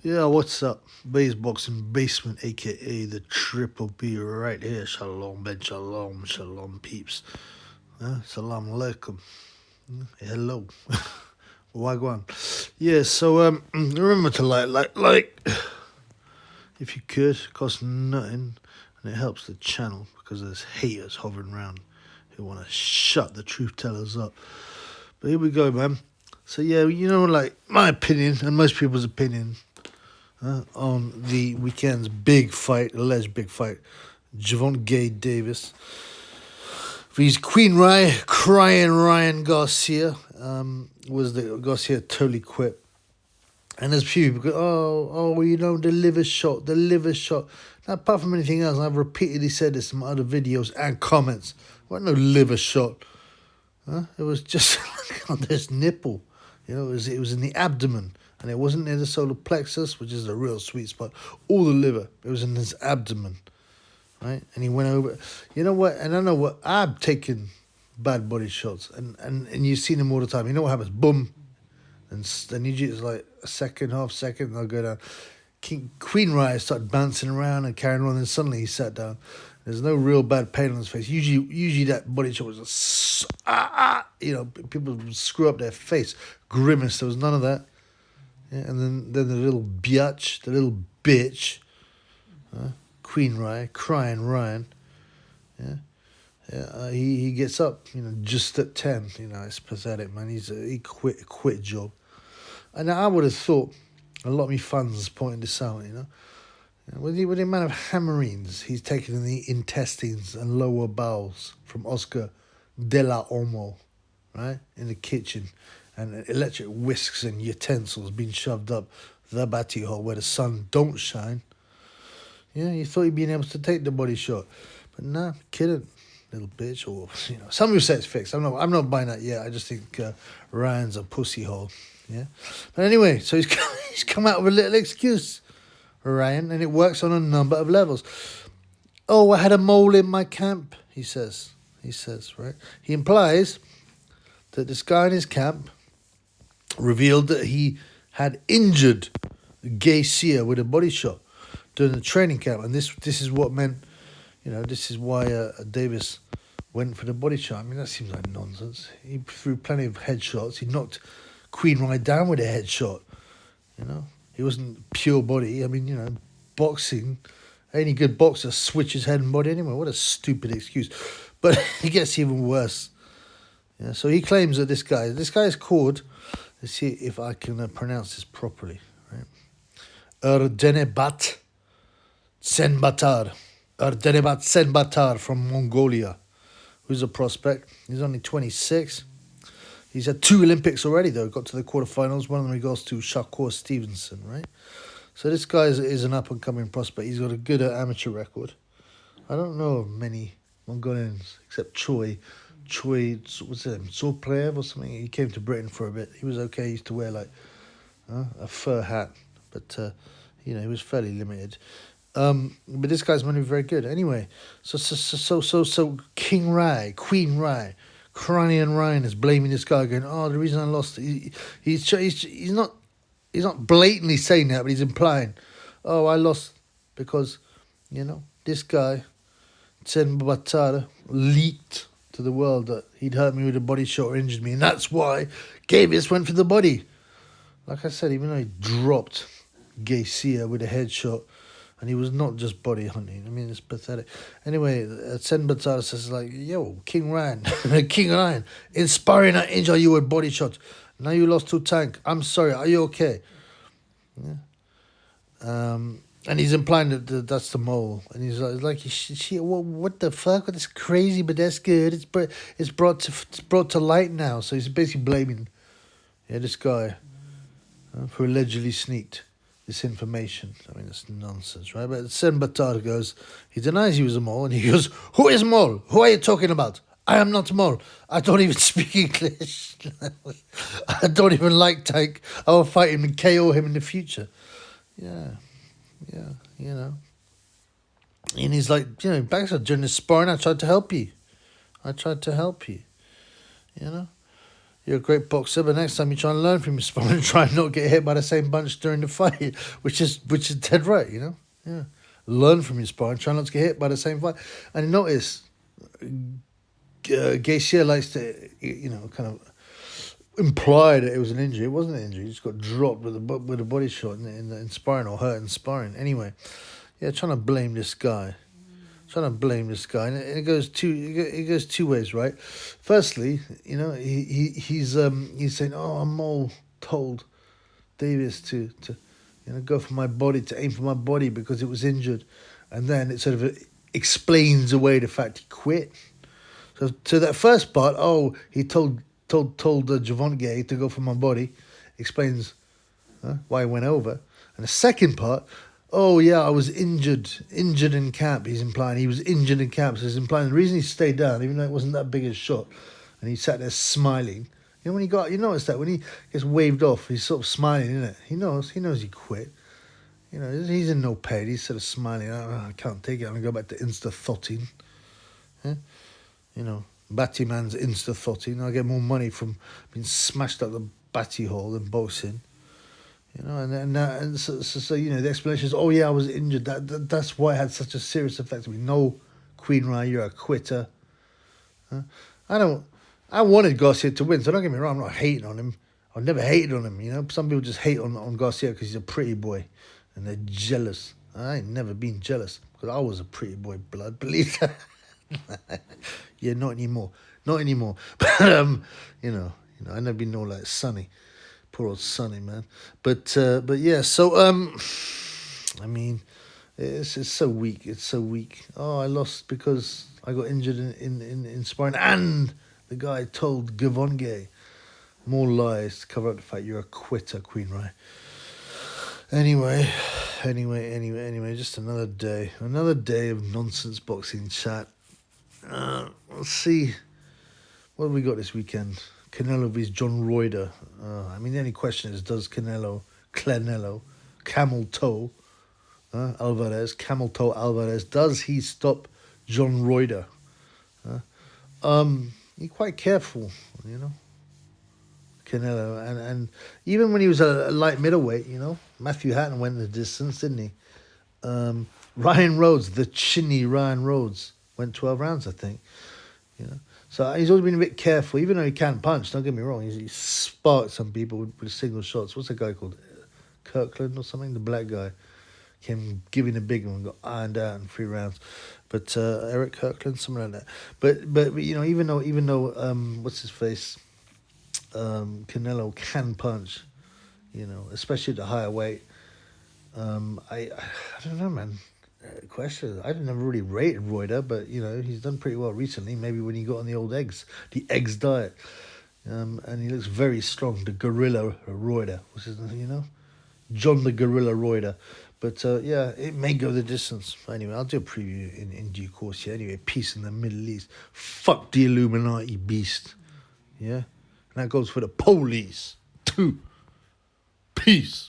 Yeah, what's up? Base Boxing Basement, aka the Triple B, right here. Shalom, Ben Shalom, Shalom, peeps. Salam alaikum. Hello. Wagwan. Yeah, so remember to like, if you could. It costs nothing, and it helps the channel because there's haters hovering around who want to shut the truth tellers up. But here we go, man. So yeah, like my opinion and most people's opinion on the weekend's big fight, alleged big fight, Javon Davis versus Queen Rye, crying Ryan Garcia. Was the Garcia totally quit? And there's a few people go, the liver shot, the liver shot. Now, apart from anything else, I've repeatedly said this in my other videos and comments. What no liver shot? It was just on this nipple. It was in the abdomen. And it wasn't near the solar plexus, which is the real sweet spot, or the liver. It was in his abdomen, right? And he went over. You know what? And I know what I've taken bad body shots, and you've seen them all the time. You know what happens? Boom, and then usually it's like a second, half second, and they'll go down. Queen Rye started bouncing around and carrying on, and suddenly he sat down. There's no real bad pain on his face. Usually that body shot was people would screw up their face, grimace. There was none of that. Yeah, and then the little biatch, the little bitch, Queen Rye, crying Ryan. He gets up, just at 10. It's pathetic, man. He quit job. And I would have thought, a lot of me fans pointing this out, with the amount of hammerings he's taken in the intestines and lower bowels from Oscar de la Homo, right, in the kitchen, and electric whisks and utensils being shoved up the batty hole where the sun don't shine. Yeah, you thought he'd been able to take the body shot, but nah, kidding, little bitch. Or some people say it's fixed. I'm not buying that yet. I just think Ryan's a pussy hole. Yeah, but anyway, so he's come out with a little excuse, Ryan, and it works on a number of levels. Oh, I had a mole in my camp. He says, right. He implies that this guy in his camp revealed that he had injured Garcia with a body shot during the training camp, and this is what meant, this is why Davis went for the body shot. I mean, that seems like nonsense. He threw plenty of headshots. He knocked Queen Rye down with a headshot. He wasn't pure body. I mean, boxing. Any good boxer switches head and body anyway. What a stupid excuse. But it gets even worse. Yeah, so he claims that this guy is called, let's see if I can pronounce this properly, right? Erdenebat Senbatar from Mongolia, who's a prospect. He's only 26. He's had 2 Olympics already, though. Got to the quarterfinals. One of them he goes to Shakur Stevenson, right? So this guy is an up-and-coming prospect. He's got a good amateur record. I don't know of many Mongolians except Choi, what's his name, Zorplev or something. He came to Britain for a bit. He was okay. He used to wear a fur hat, but he was fairly limited. But this guy's going to be very good. Anyway, so Queen Rye, Cranny and Ryan is blaming this guy, going, "Oh, the reason I lost." He's not blatantly saying that, but he's implying, "Oh, I lost because, this guy, Tsen Batar, leaked to the world that he'd hurt me with a body shot or injured me, and that's why Gavius went for the body." Like I said, even though he dropped Garcia with a headshot, and he was not just body hunting. I mean, it's pathetic. Anyway, Tsen Batar says, "Yo, King Ryan, King Ryan, inspiring I injure you with body shots. Now you lost to Tank. I'm sorry. Are you okay?" Yeah. And he's implying that that's the mole, and he's like, what the fuck? That's crazy, but that's good. It's brought to light now. So he's basically blaming, this guy who allegedly sneaked this information. I mean, it's nonsense, right? But Sen Batar goes, he denies he was a mole, and he goes, "Who is mole? Who are you talking about? I am not mole. I don't even speak English. I don't even like Tank. I will fight him and KO him in the future." Yeah, And he's like, Baxter, during the sparring, I tried to help you. You're a great boxer, but next time you try and learn from your sparring and try and not get hit by the same bunch during the fight, which is dead right, you know? Yeah. Learn from your sparring, try not to get hit by the same fight. And notice, Garcia likes to, kind of imply that it was an injury. It wasn't an injury. He just got dropped with a body shot in sparring, or hurt in sparring. Anyway, yeah, trying to blame this guy. And it goes two ways, right? Firstly, he's saying, "Oh, I'm all told Davis to go for my body, to aim for my body because it was injured," and then it sort of explains away the fact he quit. So to that first part, he told Javonte to go for my body, explains why he went over, and the second part. Oh, yeah, I was injured in camp, he's implying. He was injured in camp, so he's implying the reason he stayed down, even though it wasn't that big a shot, and he sat there smiling. You know, you notice that when he gets waved off, he's sort of smiling, isn't it? He knows he quit. You know, he's in no pain, he's sort of smiling. I can't take it, I'm going to go back to insta-thotting. Yeah? You know, Batty man's insta-thotting. I'll get more money from being smashed up the batty hole than boxing. You know, and so the explanation is, oh yeah, I was injured. That's why it had such a serious effect on me. No, Queen Rye, you're a quitter. I wanted Garcia to win, so don't get me wrong, I'm not hating on him. I've never hated on him, you know. Some people just hate on Garcia because he's a pretty boy, and they're jealous. I ain't never been jealous because I was a pretty boy, blood, believe that. Yeah, not anymore. But I never been all like Sonny. Poor old Sonny, man. But yeah, so I mean, it's so weak. It's so weak. Oh, I lost because I got injured in sparring, and the guy told Gavonge more lies to cover up the fact you're a quitter, Queen Rye. Anyway, just another day of nonsense boxing chat. Let's see what have we got this weekend. Canelo vs John Ryder. I mean, the only question is, does Camel Toe Alvarez, does he stop John Ryder? You're quite careful, you know, Canelo. And even when he was a light middleweight, you know, Matthew Hatton went the distance, didn't he? Ryan Rhodes, the chinny Ryan Rhodes, went 12 rounds, I think, you know. So he's always been a bit careful, even though he can't punch, don't get me wrong. He sparked some people with single shots. What's the guy called? Kirkland or something? The black guy. Came giving a big one, got ironed out in 3 rounds. But Eric Kirkland, something like that. But you know, even though what's his face? Canelo can punch, you know, especially at the higher weight. I don't know, man. Question. I never really rated Ryder, but you know, he's done pretty well recently. Maybe when he got on the eggs diet, and he looks very strong. The Gorilla Ryder, which is, you know, John the Gorilla Ryder. But yeah, it may go the distance. Anyway, I'll do a preview in due course. Yeah. Anyway, peace in the Middle East. Fuck the Illuminati beast. Yeah, and that goes for the police too. Peace.